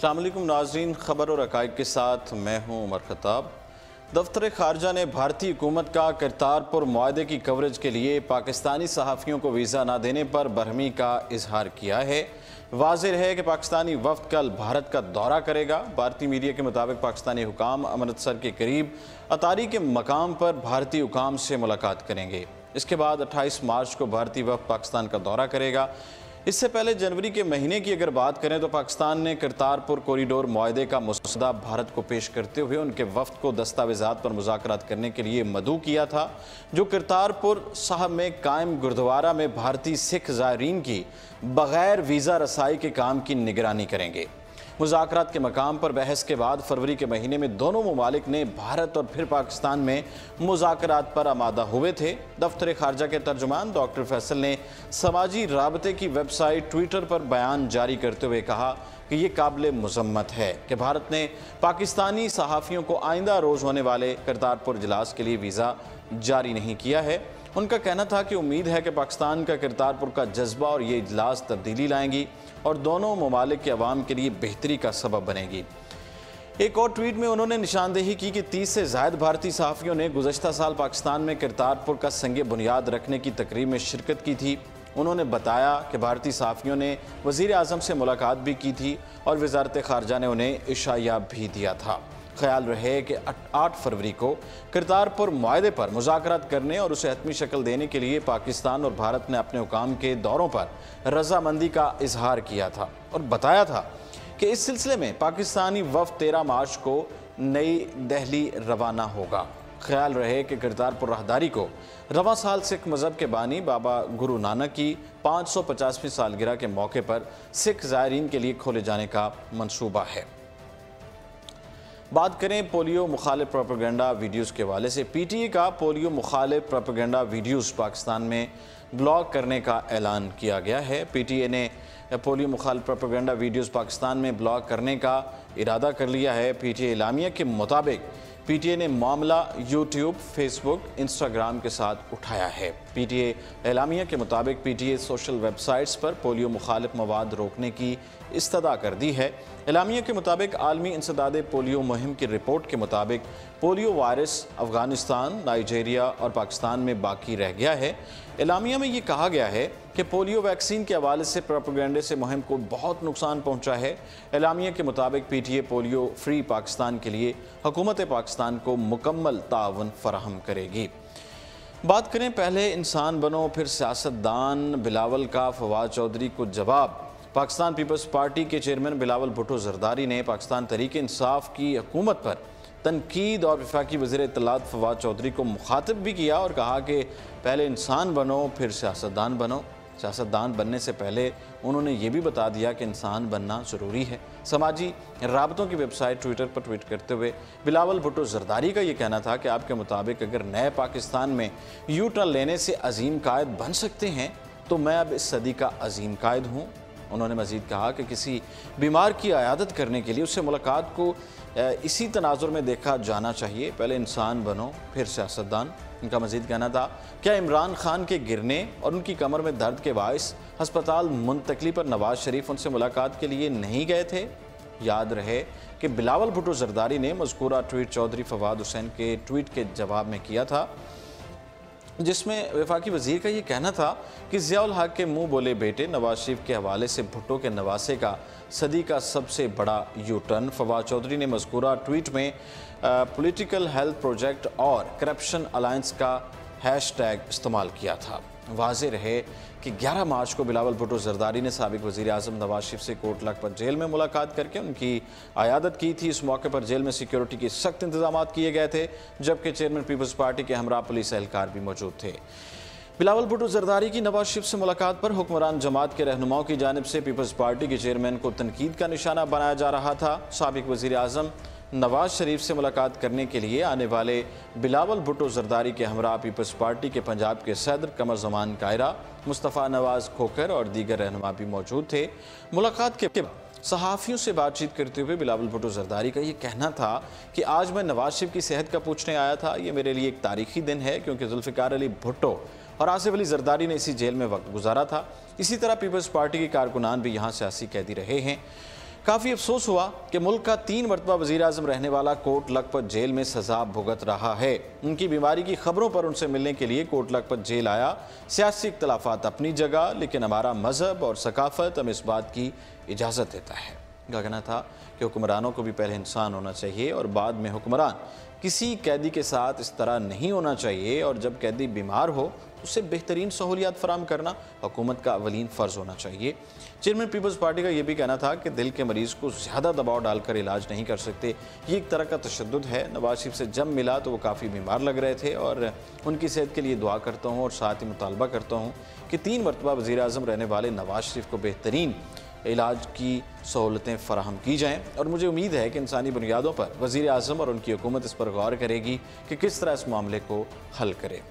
अस्सलाम वालेकुम नाज़रीन, ख़बर और हक़ाइक़ के साथ मैं हूँ उमर खत्ताब। दफ्तर ख़ारजा ने भारतीय हुकूमत का करतारपुर मुआहदे की कवरेज के लिए पाकिस्तानी सहाफ़ियों को वीज़ा न देने पर बरहमी का इजहार किया है। वाज़ेह है कि पाकिस्तानी वफ़द कल भारत का दौरा करेगा। भारतीय मीडिया के मुताबिक पाकिस्तानी हुकाम अमृतसर के करीब अतारी के मकाम पर भारतीय हुकाम से मुलाकात करेंगे। इसके बाद 28 मार्च को भारतीय वफ़द पाकिस्तान का दौरा करेगा। इससे पहले जनवरी के महीने की अगर बात करें तो पाकिस्तान ने करतारपुर कॉरिडोर मुआहदे का मसौदा भारत को पेश करते हुए उनके वफ़द को दस्तावेज़ात पर मुज़ाकरात करने के लिए मदऊ किया था, जो करतारपुर साहब में कायम गुरुद्वारा में भारतीय सिख ज़ायरीन की बग़ैर वीज़ा रसाई के काम की निगरानी करेंगे। मुज़ाकरात के मकाम पर बहस के बाद फरवरी के महीने में दोनों ममालिक ने भारत और फिर पाकिस्तान में मुज़ाकरात पर आमादा हुए थे। दफ्तर ख़ारजा के तर्जुमान डॉक्टर फैसल ने समाजी राबते की वेबसाइट ट्विटर पर बयान जारी करते हुए कहा कि ये काबिल मज़म्मत है कि भारत ने पाकिस्तानी सहाफ़ियों को आइंदा रोज़ होने वाले करतारपुर इजलास के लिए वीज़ा जारी नहीं किया है। उनका कहना था कि उम्मीद है कि पाकिस्तान का करतारपुर का जज्बा और ये इजलास तब्दीली लाएंगी और दोनों ममालिक के अवाम के लिए बेहतरी का सबब बनेगी। एक और ट्वीट में उन्होंने निशानदेही की कि 30 से ज़ायद भारतीय सहाफ़ियों ने गुज़श्ता साल पाकिस्तान में करतारपुर का संगे बुनियाद रखने की तकरीब में शिरकत की थी। उन्होंने बताया कि भारतीय सहाफ़ियों ने वज़ीर आज़म से मुलाकात भी की थी और वज़ारत ख़ारजा ने उन्हें इशाया भी दिया था। ख्याल रहे कि 8 फरवरी को करतारपुर मुआहदे पर मुज़ाकरात करने और उसे हतमी शक्ल देने के लिए पाकिस्तान और भारत ने अपने हुकाम के दौरों पर रजामंदी का इजहार किया था और बताया था कि इस सिलसिले में पाकिस्तानी वफ़द 13 मार्च को नई दिल्ली रवाना होगा। ख्याल रहे कि करतारपुर राहदारी को रवां साल सिख मज़हब के बानी बाबा गुरु नानक की 550वीं सालगिरह के मौके पर सिख ज़ायरीन के लिए खोले जाने का मंसूबा है। बात करें पोलियो मुखालिफ प्रोपेगेंडा वीडियोज़ के हवाले से, पीटीए का पोलियो मुखालिफ प्रोपेगेंडा वीडियोज़ पाकिस्तान में ब्लॉक करने का ऐलान किया गया है। पीटीए ने पोलियो मुखालिफ प्रोपेगेंडा वीडियोज़ पाकिस्तान में ब्लॉक करने का इरादा कर लिया है। पीटीए एलामिया के मुताबिक पीटीए ने मामला यूट्यूब, फेसबुक, इंस्टाग्राम के साथ उठाया है। पीटीए एलामिया के मुताबिक पीटीए सोशल वेबसाइट्स पर पोलियो मुखालिफ मवाद रोकने की इस्तदा कर दी है। एलामिया के मुताबिक आलमी इंसदाद पोलियो मुहिम की रिपोर्ट के मुताबिक पोलियो वायरस अफ़गानिस्तान, नाइजीरिया और पाकिस्तान में बाकी रह गया है। एलामिया में ये कहा गया है कि पोलियो वैक्सीन के हवाले से प्रोपेगेंडे से मुहिम को बहुत नुकसान पहुंचा है। एलामिया के मुताबिक पीटीए पोलियो फ्री पाकिस्तान के लिए हुकूमत पाकिस्तान को मुकम्मल ताउन फराहम करेगी। बात करें पहले इंसान बनो फिर सियासतदान बिलावल का फवाद चौधरी को जवाब। पाकिस्तान पीपल्स पार्टी के चेयरमैन बिलावल भुट्टो जरदारी ने पाकिस्तान तहरीक इंसाफ की हुकूमत पर तनकीद और वफाकी वज़ीर इत्तलात फवाद चौधरी को मुखातिब भी किया और कहा कि पहले इंसान बनो फिर सियासतदान बनो। सियासतदान बनने से पहले उन्होंने ये भी बता दिया कि इंसान बनना ज़रूरी है। समाजी राबतों की वेबसाइट ट्विटर पर ट्वीट करते हुए बिलावल भुट्टो जरदारी का ये कहना था कि आपके मुताबिक अगर नए पाकिस्तान में यू टर्न लेने से अजीम कायद बन सकते हैं तो मैं अब इस सदी का अजीम कायद हूँ। उन्होंने मज़ीद कहा कि किसी बीमार की अयादत करने के लिए उससे मुलाकात को इसी तनाजुर में देखा जाना चाहिए, पहले इंसान बनो फिर सियासतदान। उनका मज़ीद कहना था, क्या इमरान खान के गिरने और उनकी कमर में दर्द के बायस हस्पताल मुंतकली पर नवाज शरीफ उनसे मुलाकात के लिए नहीं गए थे? याद रहे कि बिलावल भुट्टो जरदारी ने मज़कूरा ट्वीट चौधरी फवाद हुसैन के ट्वीट के जवाब में किया था, जिसमें वफाकी वज़ीर का ये कहना था कि ज़ियाउल हक के मुँह बोले बेटे नवाज शरीफ के हवाले से भुट्टो के नवासे का सदी का सबसे बड़ा यू टर्न। फवाद चौधरी ने मज़कूरा ट्वीट में पॉलिटिकल हेल्थ प्रोजेक्ट और करप्शन अलायंस का हैशटैग इस्तेमाल किया था। वाज़ेह रहे कि 11 मार्च को बिलावल भुट्टो जरदारी ने साबिक़ वज़ीर आज़म नवाज शरीफ से कोट लखपत जेल में मुलाकात करके उनकी अयादत की थी। इस मौके पर जेल में सिक्योरिटी के सख्त इंतजाम किए गए थे, जबकि चेयरमैन पीपल्स पार्टी के हमरा पुलिस एहलकार भी मौजूद थे। बिलावल भुट्टो जरदारी की नवाज शरीफ से मुलाकात पर हुक्मरान जमात के रहनुमाओं की जानिब से पीपल्स पार्टी के चेयरमैन को तनकीद का निशाना बनाया जा रहा था। साबिक़ वज़ीर आज़म नवाज शरीफ से मुलाकात करने के लिए आने वाले बिलावल भुट्टो जरदारी के हमरा पीपल्स पार्टी के पंजाब के सदर कमर जमान कायरा, मुस्तफ़ा नवाज खोखर और दीगर रहनुमा भी मौजूद थे। मुलाकात के बाद सहाफ़ियों से बातचीत करते हुए बिलावल भुट्टो जरदारी का ये कहना था कि आज मैं नवाज शरीफ की सेहत का पूछने आया था। ये मेरे लिए एक तारीखी दिन है क्योंकि जुल्फ़िकार अली भुट्टो और आसिफ अली जरदारी ने इसी जेल में वक्त गुजारा था। इसी तरह पीपल्स पार्टी के कारकुनान भी यहाँ सियासी कैदी रहे हैं। काफ़ी अफसोस हुआ कि मुल्क का 3 मरतबा वज़ीर आज़म रहने वाला कोट लखपत जेल में सजा भुगत रहा है। उनकी बीमारी की खबरों पर उनसे मिलने के लिए कोट लखपत जेल आया। सियासी इख्तलाफात अपनी जगह, लेकिन हमारा मजहब और सकाफत हमें इस बात की इजाज़त देता है। उनका कहना था कि हुक्मरानों को भी पहले इंसान होना चाहिए और बाद में हुक्मरान। किसी कैदी के साथ इस तरह नहीं होना चाहिए और जब कैदी बीमार हो उसे बेहतरीन सहूलियात फराम करना हुकूमत का अवलीन फ़र्ज़ होना चाहिए। चेयरमैन पीपल्स पार्टी का यह भी कहना था कि दिल के मरीज़ को ज़्यादा दबाव डालकर इलाज नहीं कर सकते, ये एक तरह का तशद्दुद है। नवाज शरीफ से जब मिला तो वो काफ़ी बीमार लग रहे थे और उनकी सेहत के लिए दुआ करता हूँ और साथ ही मुतालबा करता हूँ कि 3 मरतबा वज़ीर आज़म रहने वाले नवाज शरीफ को बेहतरीन इलाज की सहूलतें फराहम की जाएँ और मुझे उम्मीद है कि इंसानी बुनियादों पर वज़ीर आज़म और उनकी हुकूमत इस पर गौर करेगी कि किस तरह इस मामले को हल करे।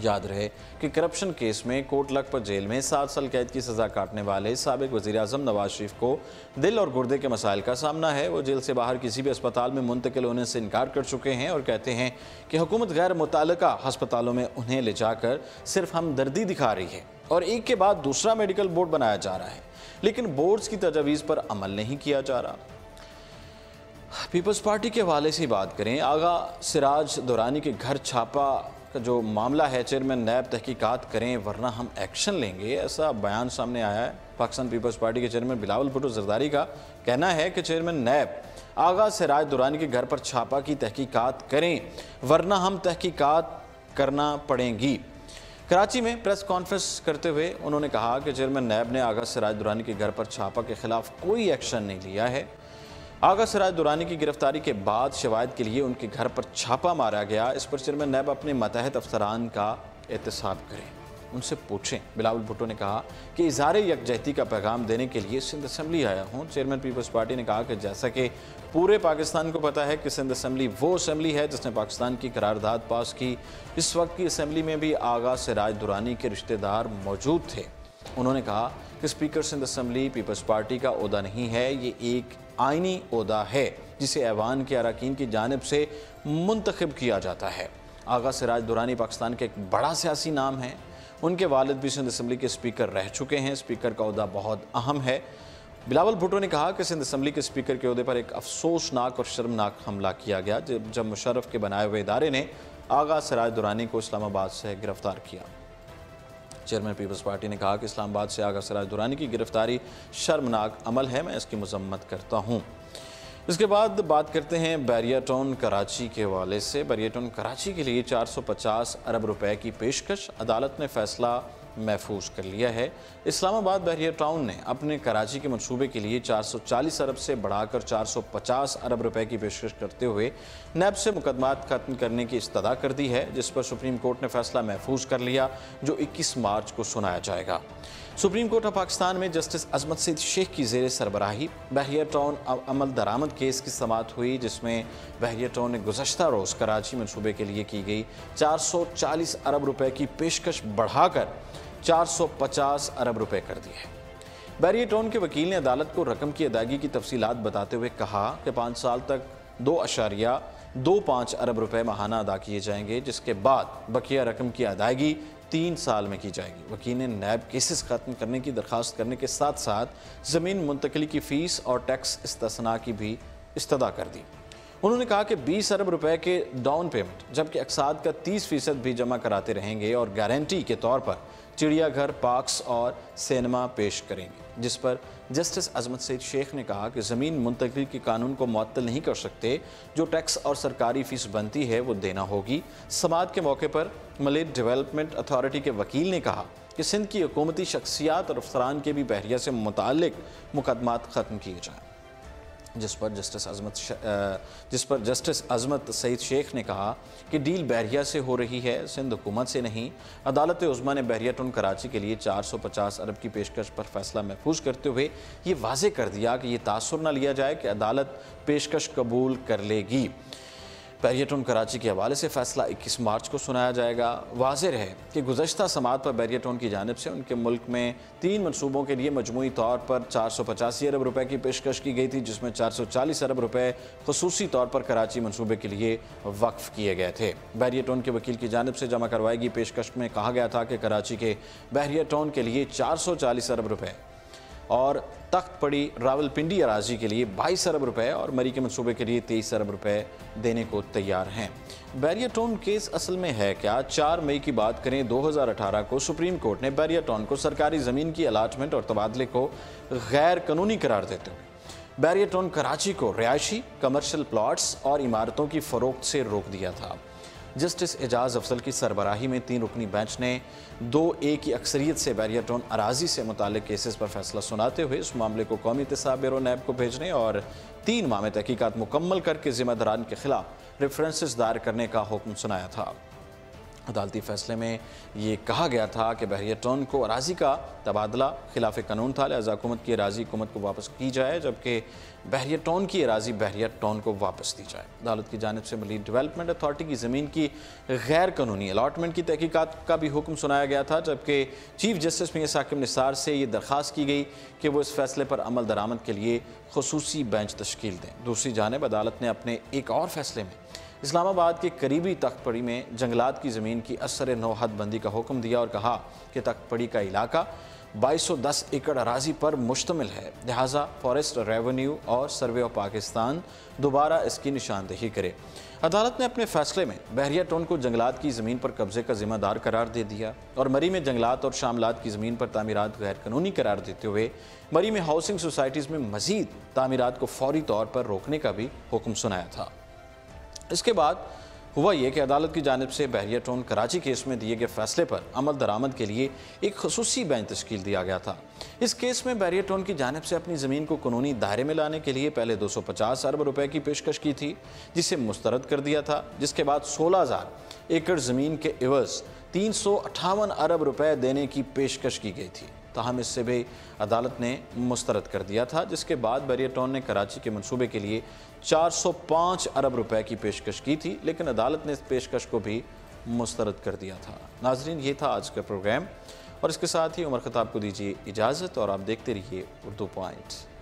याद रहे कि करप्शन केस में कोट लखपत जेल में 7 साल कैद की सज़ा काटने वाले साबिक वज़ीर आज़म नवाज शरीफ को दिल और गुर्दे के मसाइल का सामना है। वो जेल से बाहर किसी भी अस्पताल में मुंतकिल होने से इनकार कर चुके हैं और कहते हैं कि हुकूमत गैर मुताल्लिका अस्पतालों में उन्हें ले जाकर सिर्फ हमदर्दी दिखा रही है और एक के बाद दूसरा मेडिकल बोर्ड बनाया जा रहा है, लेकिन बोर्ड्स की तजवीज़ पर अमल नहीं किया जा रहा। पीपल्स पार्टी के हवाले से बात करें, आगा सिराज दुरानी के घर छापा का जो मामला है, चेयरमैन नैब तहकीकात करें वरना हम एक्शन लेंगे, ऐसा बयान सामने आया है। पाकिस्तान पीपल्स पार्टी के चेयरमैन बिलावल भुट्टो जरदारी का कहना है कि चेयरमैन नैब आगा सिराज दुरानी के घर पर छापा की तहकीकात करें वरना हम तहकीकात करना पड़ेंगी। कराची में प्रेस कॉन्फ्रेंस करते हुए उन्होंने कहा कि चेयरमैन नैब ने आगा सिराज दुरानी के घर पर छापा के खिलाफ कोई एक्शन नहीं लिया है। आगा सिराज दुरानी की गिरफ्तारी के बाद शवाहिद के लिए उनके घर पर छापा मारा गया। इस पर चेयरमैन नैब अपने मतहत अफसरान का एहतसाब करें, उनसे पूछें। बिलावल भुट्टो ने कहा कि इज़हार यकजहती का पैगाम देने के लिए सिंध असम्बली आया हूँ। चेयरमैन पीपल्स पार्टी ने कहा कि जैसा कि पूरे पाकिस्तान को पता है कि सिंध असम्बली वो असम्बली है जिसने पाकिस्तान की करारदाद पास की। इस वक्त की असम्बली में भी आगा सिराज दुरानी के रिश्तेदार मौजूद थे। उन्होंने कहा कि speaker Sindh assembly peoples party का ओहदा नहीं है, ये एक आइनी ओहदा है जिसे ऐवान के अरकान की जानिब से मुंतखब किया जाता है। आगा सिराज दुरानी पाकिस्तान के एक बड़ा सियासी नाम है। उनके वालिद भी सिंध असम्बली के स्पीकर रह चुके हैं। स्पीकर का ओहदा बहुत अहम है। बिलावल भुट्टो ने कहा कि सिंध असम्बली के स्पीकर के ओहदे पर एक अफसोसनाक और शर्मनाक हमला किया गया जब मुशर्रफ के बनाए हुए इदारे ने आगा सिराज दुरानी को इस्लामाबाद से गिरफ्तार किया। चेयरमैन पीपल्स पार्टी ने कहा कि इस्लामाबाद से आगा सिराज दुरानी की गिरफ्तारी शर्मनाक अमल है, मैं इसकी मजम्मत करता हूँ। इसके बाद बात करते हैं बैरिया टाउन कराची के हवाले से। बैरिया टाउन कराची के लिए 450 अरब रुपए की पेशकश, अदालत ने फैसला महफूज कर लिया है। इस्लामाबाद बैरिया टाउन ने अपने कराची के मंसूबे के लिए 440 अरब से बढ़ाकर 450 अरब रुपए की पेशकश करते हुए नैब से मुकदमात खत्म करने की इस्तदा कर दी है, जिस पर सुप्रीम कोर्ट ने फैसला महफूज कर लिया जो 21 मार्च को सुनाया जाएगा। सुप्रीम कोर्ट ऑफ पाकिस्तान में जस्टिस अजमत सईद शेख की ज़ेर सरबराही बहरिया टाउन अमल दरामद केस की समाअत हुई, जिसमें बहरिया टाउन ने गुज़श्ता रोज़ कराची मनसूबे के लिए की गई 440 अरब रुपए की पेशकश बढ़ाकर 450 अरब रुपए कर दी है। बहरिया टाउन के वकील ने अदालत को रकम की अदायगी की तफसीलात बताते हुए कहा कि 5 साल तक 2.25 अरब रुपए माहाना अदा किए जाएंगे, जिसके बाद बकिया रकम की अदायगी 3 साल में की जाएगी। वकील ने नैब केसेस ख़त्म करने की दरख्वास्त करने के साथ साथ ज़मीन मुंतकली की फ़ीस और टैक्स इस्तिस्ना की भी इस्तदा कर दी। उन्होंने कहा कि 20 अरब रुपए के डाउन पेमेंट जबकि अक़साद का 30% भी जमा कराते रहेंगे और गारंटी के तौर पर चिड़ियाघर, पार्क्स और सिनेमा पेश करेंगे, जिस पर जस्टिस अजमत सईद शेख ने कहा कि ज़मीन मुंतकली के कानून को मुअत्तल नहीं कर सकते, जो टैक्स और सरकारी फ़ीस बनती है वो देना होगी। समाअत के मौके पर मलिक डेवलपमेंट अथॉरिटी के वकील ने कहा कि सिंध की हुकूमती शख्सियात और अफसरान के भी बहरिया से मुताल्लिक मुकदमात ख़त्म किए जाएँ, जिस पर जस्टिस अजमत सईद शेख ने कहा कि डील बहरिया से हो रही है, सिंध हुकूमत से नहीं। अदालत उज़्मा ने बहरिया टाउन कराची के लिए 450 अरब की पेशकश पर फैसला महफूज करते हुए ये वाज़े कर दिया कि ये तासुर न लिया जाए कि अदालत पेशकश कबूल कर लेगी। बहरिया टाउन कराची के हवाले से फैसला 21 मार्च को सुनाया जाएगा। वाज़ेह रहे कि गुज़श्ता समाअत पर बहरिया टाउन की जानिब से उनके मुल्क में 3 मनसूबों के लिए मजमूई तौर पर 485 अरब रुपए की पेशकश की गई थी, जिसमें 440 अरब रुपए खसूसी तौर पर कराची मनसूबे के लिए वक्फ किए गए थे। बहरिया टाउन के वकील की जानिब से जमा करवाएगी पेशकश में कहा गया था कि कराची के बहरिया टाउन के लिए 440 अरब रुपए और तख्त पड़ी रावलपिंडी अराजी के लिए 22 अरब रुपए और मरी के मंसूबे के लिए 23 अरब रुपए देने को तैयार हैं। बैरिया टाउन केस असल में है क्या? 4 मई की बात करें 2018 को सुप्रीम कोर्ट ने बैरिया टाउन को सरकारी ज़मीन की अलाटमेंट और तबादले को गैर कानूनी करार देते हुए बैरिया टाउन कराची को रिहायशी, कमर्शियल प्लॉट्स और इमारतों की फ़रोख्त से रोक दिया था। जस्टिस एजाज अफजल की सरबराही में 3 रुकनी बेंच ने 2-1 की अक्सरियत से बैरिया टाउन अराजी से मुताल्लिक केसेस पर फैसला सुनाते हुए इस मामले को कौमी एहतसाब ब्यूरो नैब को भेजने और 3 माह में तहकीकात मुकम्मल करके जिम्मेदारान के खिलाफ रेफरेंसेस दायर करने का हुक्म सुनाया था। अदालती फैसले में ये कहा गया था कि बैरिया टाउन को अराजी का तबादला खिलाफ कानून था, लिहाजा हुकूमत की अराजी हुकूमत को वापस की जाए, जबकि बैरिया टाउन की अराजी बैरिया टाउन को वापस दी जाए। अदालत की जानिब से मलीक डेवलपमेंट अथॉरिटी की ज़मीन की गैर कानूनी अलाटमेंट की तहकीकात का भी हुक्म सुनाया गया था, जबकि चीफ जस्टिस मियां साकिब निसार से ये दरख्वास्त की गई कि वो इस फैसले पर अमल दरामद के लिए खुसूसी बेंच तश्कील दें। दूसरी जानिब अदालत ने अपने एक और फैसले में इस्लामाबाद के करीबी तख्तपड़ी में जंगलात की ज़मीन की असर नौ हदबंदी का हुक्म दिया और कहा कि तख्तपड़ी का इलाका 2210 एकड़ अराजी पर मुश्तमिल है, लिहाजा फॉरेस्ट रेवेन्यू और सर्वे ऑफ पाकिस्तान दोबारा इसकी निशानदेही करे। अदालत ने अपने फैसले में बैरिया टाउन को जंगलात की ज़मीन पर कब्जे का जिम्मेदार करार दे दिया और मरी में जंगलात और शामलात की ज़मीन पर तामीरात गैर कानूनी करार देते हुए मरी में हाउसिंग सोसाइटीज़ में मज़ीद तामीरात को फौरी तौर पर रोकने का भी हुक्म सुनाया था। इसके बाद हुआ ये कि अदालत की जानिब से बैरिया टाउन कराची केस में दिए गए फैसले पर अमल दरामद के लिए एक खुसूसी बेंच तश्कील दिया गया था। इस केस में बैरिया टाउन की जानिब से अपनी ज़मीन को कानूनी दायरे में लाने के लिए पहले 250 अरब रुपए की पेशकश की थी, जिसे मुस्तरद कर दिया था, जिसके बाद 16,000 एकड़ ज़मीन के एवज़ 358 अरब रुपए देने की पेशकश की गई थी। ताहम इससे भी अदालत ने मुस्तरद कर दिया था, जिसके बाद बैरिया टाउन ने कराची के मंसूबे के लिए 405 अरब रुपए की पेशकश की थी, लेकिन अदालत ने इस पेशकश को भी मुस्तरद कर दिया था। नाजरीन, ये था आज का प्रोग्राम और इसके साथ ही उमर खताब को दीजिए इजाज़त और आप देखते रहिए उर्दू पॉइंट।